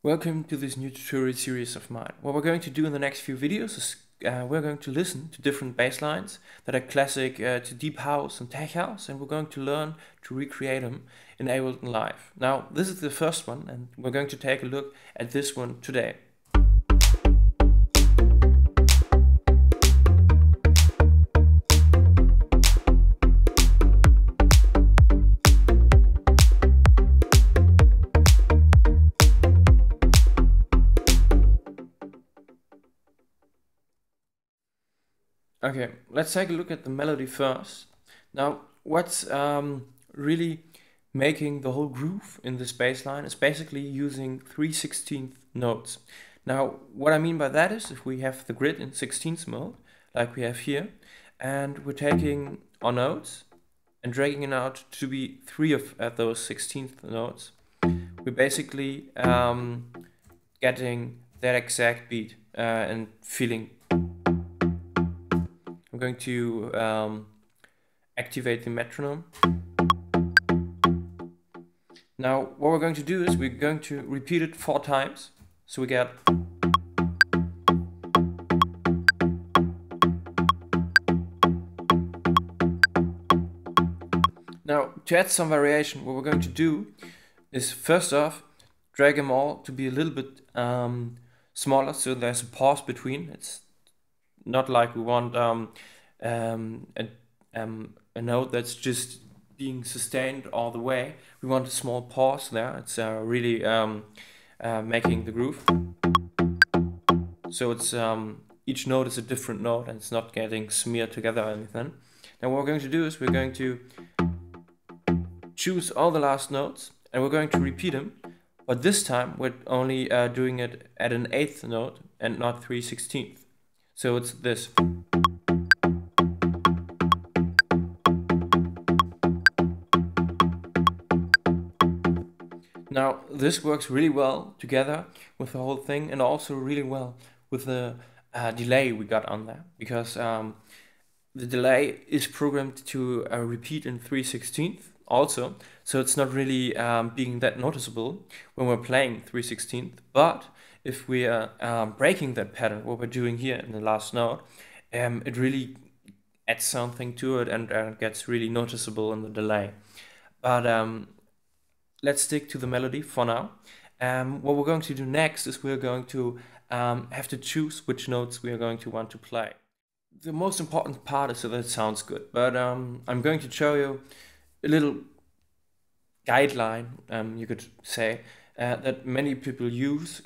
Welcome to this new tutorial series of mine. What we're going to do in the next few videos is we're going to listen to different bass lines that are classic to deep house and tech house, and we're going to learn to recreate them in Ableton Live. Now, this is the first one, and we're going to take a look at this one today. Okay, let's take a look at the melody first. Now, what's really making the whole groove in this bass line is basically using 3/16 notes. Now, what I mean by that is if we have the grid in 16th mode, like we have here, and we're taking our notes and dragging it out to be 3 of those 16th notes, we're basically getting that exact beat and feeling. I'm going to activate the metronome. Now what we're going to do is we're going to repeat it 4 times. So we get now to add some variation, what we're going to do is first off drag them all to be a little bit smaller, so there's a pause between. It's not like we want a note that's just being sustained all the way. We want a small pause there. It's really making the groove. So it's each note is a different note and it's not getting smeared together or anything. Now what we're going to do is we're going to choose all the last notes and we're going to repeat them. But this time we're only doing it at an 8th note and not 3/16. So it's this. Now this works really well together with the whole thing, and also really well with the delay we got on there, because the delay is programmed to repeat in 3/16 also, so it's not really being that noticeable when we're playing 3/16, but if we are breaking that pattern, what we're doing here in the last note, it really adds something to it and gets really noticeable in the delay. But let's stick to the melody for now. What we're going to do next is we're going to have to choose which notes we are going to want to play. The most important part is that it sounds good, but I'm going to show you a little guideline, you could say, that many people use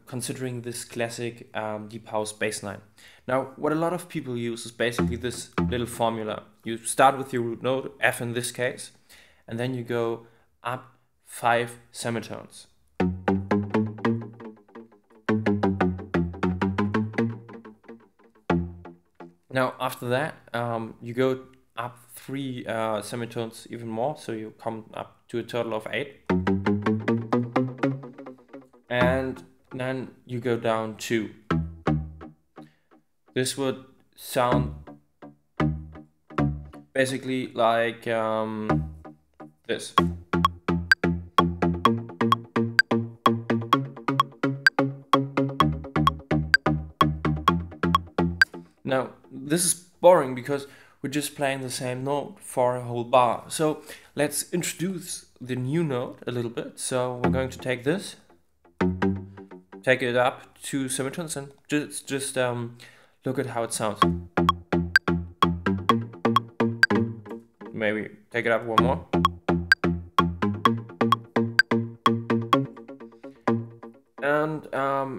considering this classic deep house bass line. Now, what a lot of people use is basically this little formula. You start with your root note, F in this case, and then you go up 5 semitones. Now, after that, you go up 3 semitones even more, so you come up to a total of 8. And then you go down 2. This would sound basically like this. Now, this is boring because we're just playing the same note for a whole bar. So let's introduce the new note a little bit. So we're going to take this, take it up 2 semitones, and just look at how it sounds. Maybe take it up 1 more. And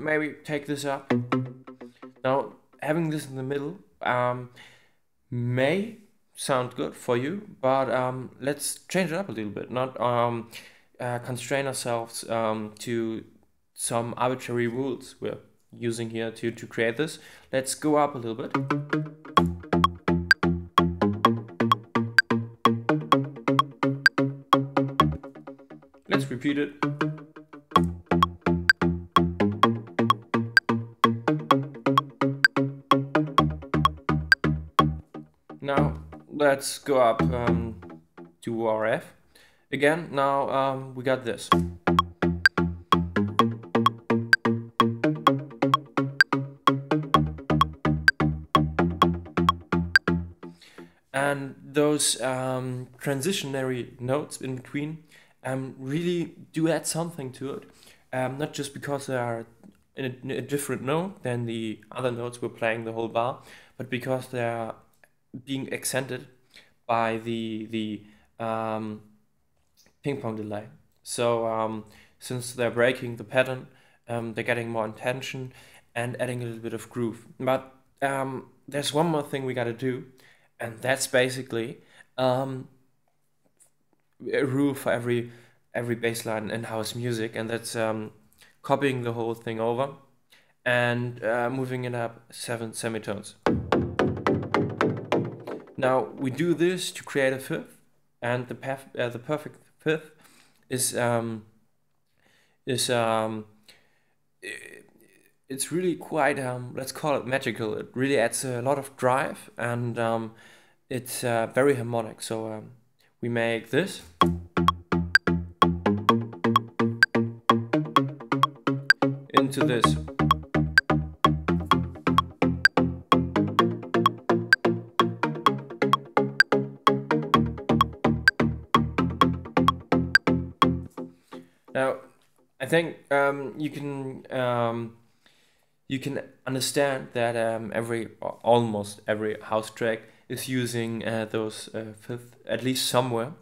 maybe take this up. Now, having this in the middle may sound good for you, but let's change it up a little bit, not constrain ourselves to some arbitrary rules we're using here to create this. Let's go up a little bit. Let's repeat it. Now let's go up to our F again. Now we got this. And those transitionary notes in between really do add something to it. Not just because they are in a different note than the other notes we're playing the whole bar, but because they are being accented by the ping pong delay. So since they're breaking the pattern, they're getting more intention and adding a little bit of groove. But there's one more thing we got to do, and that's basically a rule for every bass line in house music, and that's copying the whole thing over and moving it up 7 semitones. Now we do this to create a fifth, and the perfect fifth is it's really quite let's call it magical. It really adds a lot of drive, and it's very harmonic. So we make this into this. Now, I think you can understand that almost every house track is using those fifth at least somewhere,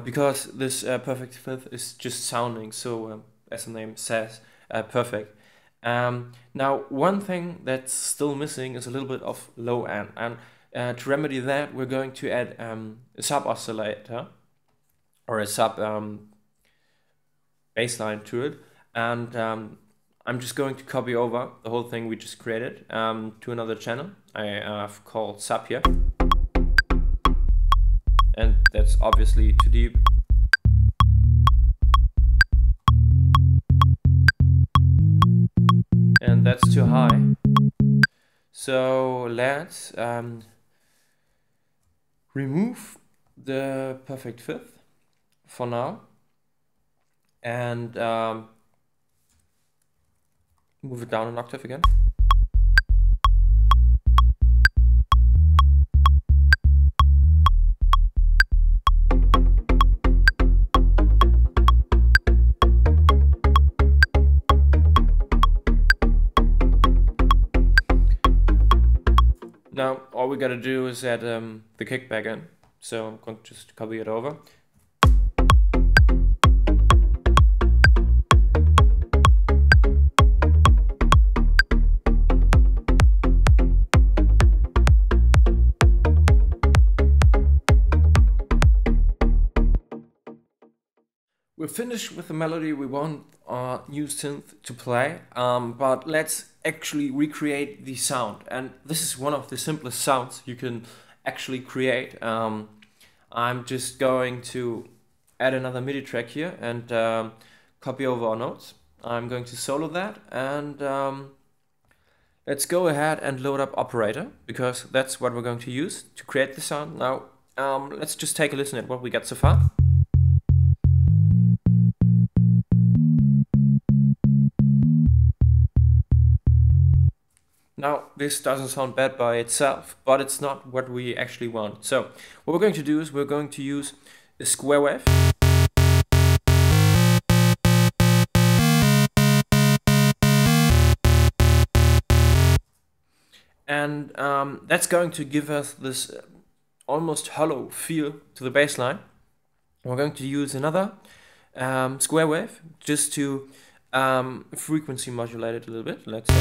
because this perfect fifth is just sounding so, as the name says, perfect. Now, one thing that's still missing is a little bit of low end, and to remedy that, we're going to add a sub oscillator or a sub bassline to it, and I'm just going to copy over the whole thing we just created to another channel I have called sub here, and that's obviously too deep. And that's too high. So let's remove the perfect fifth for now, and move it down an octave again. Now all we gotta do is add the kick back in, so I'm going to just copy it over. We're finished with the melody. We want our new synth to play, but let's actually recreate the sound. And this is one of the simplest sounds you can actually create. I'm just going to add another MIDI track here and copy over our notes. I'm going to solo that, and let's go ahead and load up Operator, because that's what we're going to use to create the sound. Now let's just take a listen at what we got so far. Now, this doesn't sound bad by itself, but it's not what we actually want. So, what we're going to do is we're going to use a square wave. And that's going to give us this almost hollow feel to the bass line. We're going to use another square wave just to frequency modulate it a little bit. Let's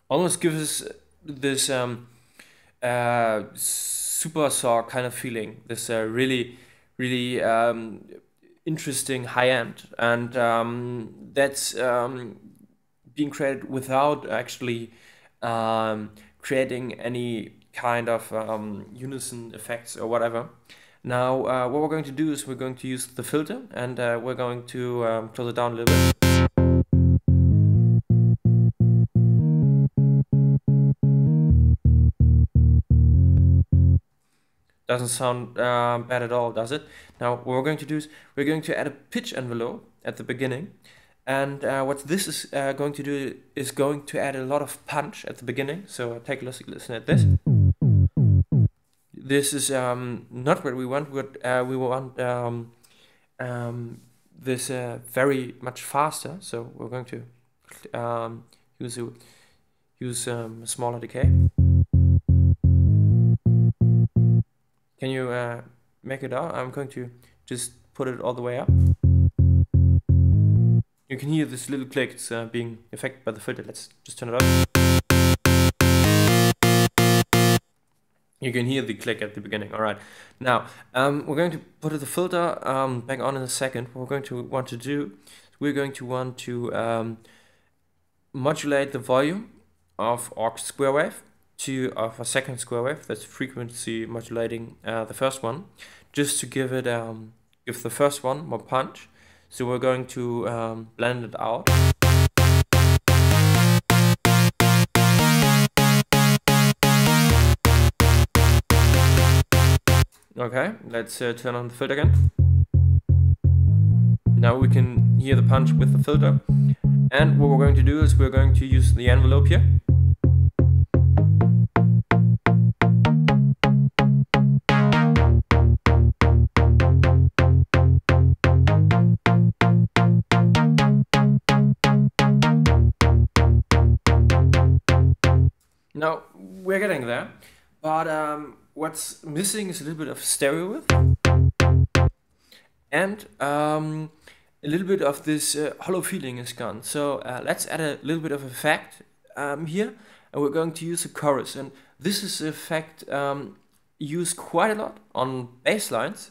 almost gives us this super saw kind of feeling, this really interesting high end, and that's being created without actually creating any kind of unison effects or whatever. Now what we're going to do is we're going to use the filter, and we're going to close it down a little bit. Doesn't sound bad at all, does it? Now what we're going to do is we're going to add a pitch envelope at the beginning, And what this is going to do is going to add a lot of punch at the beginning. So take a listen at this. This is not what we want. We want this very much faster. So we're going to use a smaller decay. Can you make it out? I'm going to just put it all the way up. You can hear this little click. It's being affected by the filter. Let's just turn it up. You can hear the click at the beginning. All right. Now we're going to put the filter back on in a second. What we're going to want to do is we're going to want to modulate the volume of our square wave of a second square wave. That's frequency modulating the first one, just to give it give the first one more punch. So we're going to blend it out. Okay, let's turn on the filter again. Now we can hear the punch with the filter. And what we're going to do is we're going to use the envelope here. Now we're getting there, but what's missing is a little bit of stereo width and a little bit of this hollow feeling is gone. So let's add a little bit of effect here, and we're going to use a chorus. And this is an effect used quite a lot on bass lines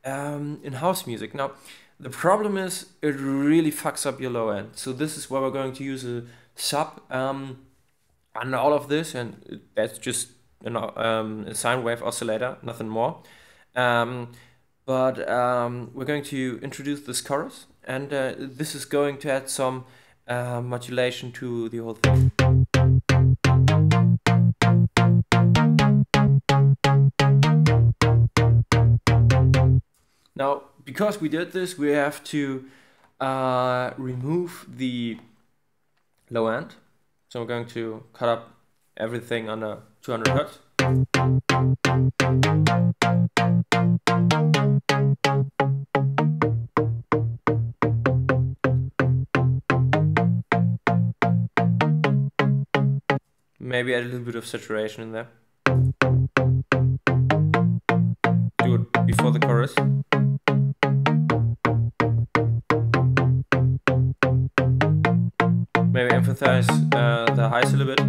in house music. Now the problem is it really fucks up your low end. So this is where we're going to use a sub and all of this, and that's just a sine wave oscillator, nothing more. But we're going to introduce this chorus, and this is going to add some modulation to the whole thing. Now, because we did this, we have to remove the low end. So we're going to cut up everything under 200 Hertz. Maybe add a little bit of saturation in there. Do it before the chorus. Maybe emphasize the highs a little bit.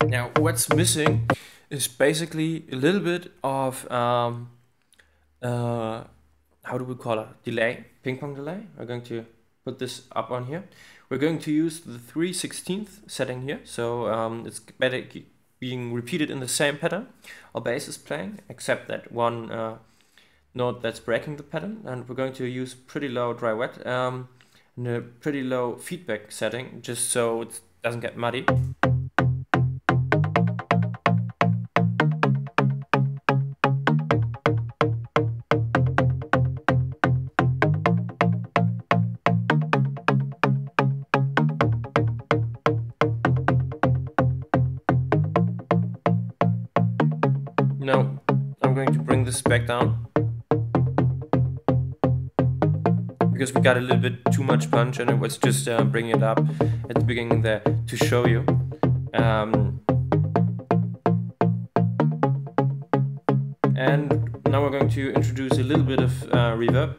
Now, what's missing is basically a little bit of, how do we call it? Delay, ping pong delay. We're going to put this up on here. We're going to use the 3/16 setting here. So it's better being repeated in the same pattern our bass is playing, except that one note that's breaking the pattern. And we're going to use pretty low dry wet and a pretty low feedback setting, just so it doesn't get muddy. Now I'm going to bring this back down because we got a little bit too much punch, and it was just bringing it up at the beginning there to show you. And now we're going to introduce a little bit of reverb.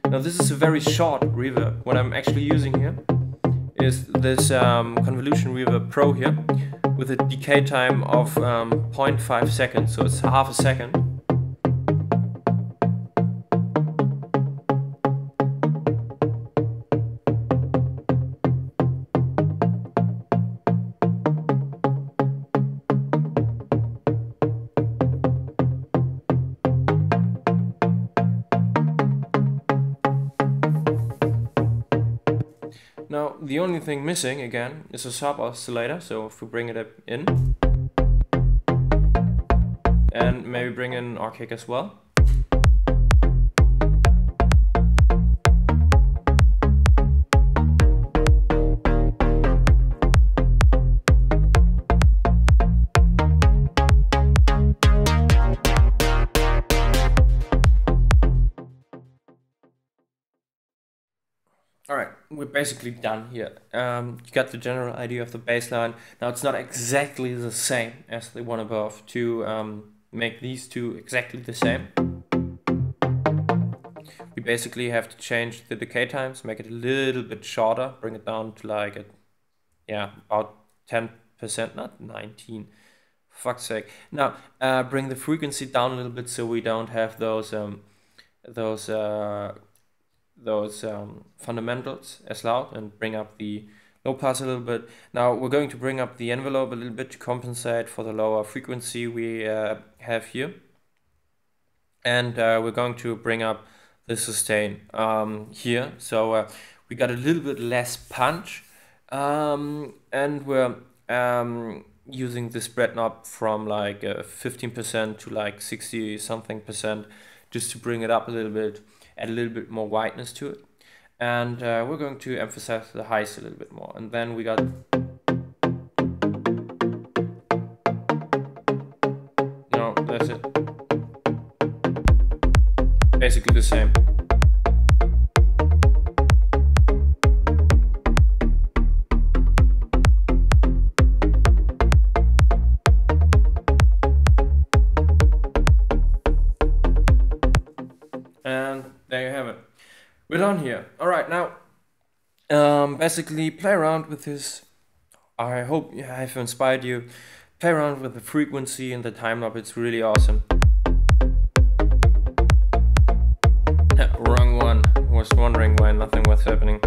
Now this is a very short reverb. What I'm actually using here is this Convolution Reverb Pro here, with a decay time of 0.5 seconds, so it's half a second. the only thing missing again is a sub oscillator. So if we bring it up in, and maybe bring in our kick as well. Alright, we're basically done here. You got the general idea of the bass line. Now it's not exactly the same as the one above. To make these two exactly the same, we basically have to change the decay times, make it a little bit shorter, bring it down to like about 10%, not 19. For fuck's sake. Now bring the frequency down a little bit so we don't have those fundamentals as loud, and bring up the low pass a little bit. Now we're going to bring up the envelope a little bit to compensate for the lower frequency we have here, and we're going to bring up the sustain here, so we got a little bit less punch, and we're using the spread knob from like 15% to like 60 something percent, just to bring it up a little bit, add a little bit more whiteness to it. And we're going to emphasize the highs a little bit more. And then we got that's it. Basically the same. And there you have it. We're done here. Alright, now basically play around with this. I hope I've inspired you. Play around with the frequency and the time knob. It's really awesome. Wrong one. Was wondering why nothing was happening.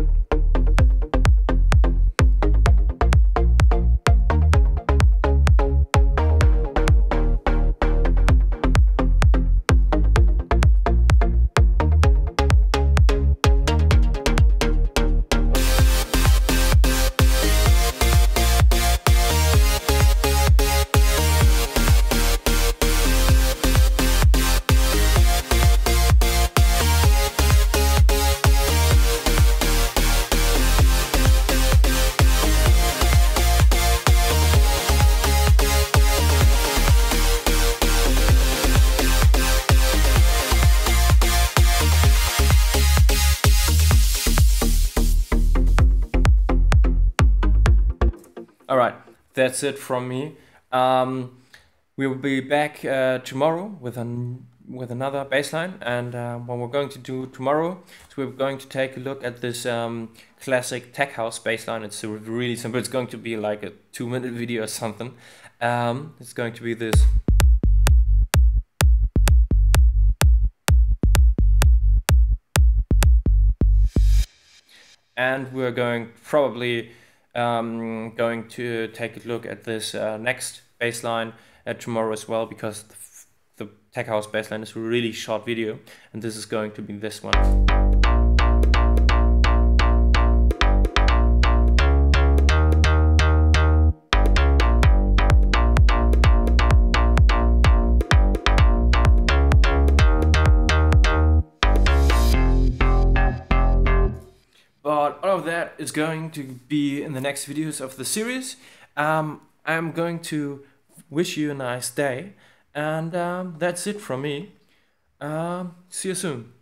Alright, that's it from me. We will be back tomorrow with another bassline, and what we're going to do tomorrow is we're going to take a look at this classic tech house bassline. It's really simple. It's going to be like a 2-minute video or something. It's going to be this. And we're probably going to take a look at this next bassline tomorrow as well, because the tech house bassline is a really short video, and this is going to be this one. But all of that is going to be in the next videos of the series. I'm going to wish you a nice day, and that's it from me. See you soon.